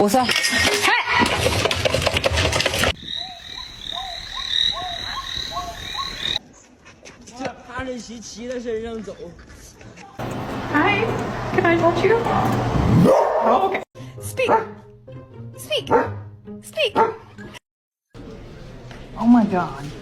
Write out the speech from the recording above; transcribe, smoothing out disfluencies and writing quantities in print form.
我算。这趴着骑骑在身上走。Hi, can I touch you? Oh, okay. Speak. Speak. Speak. Oh my god.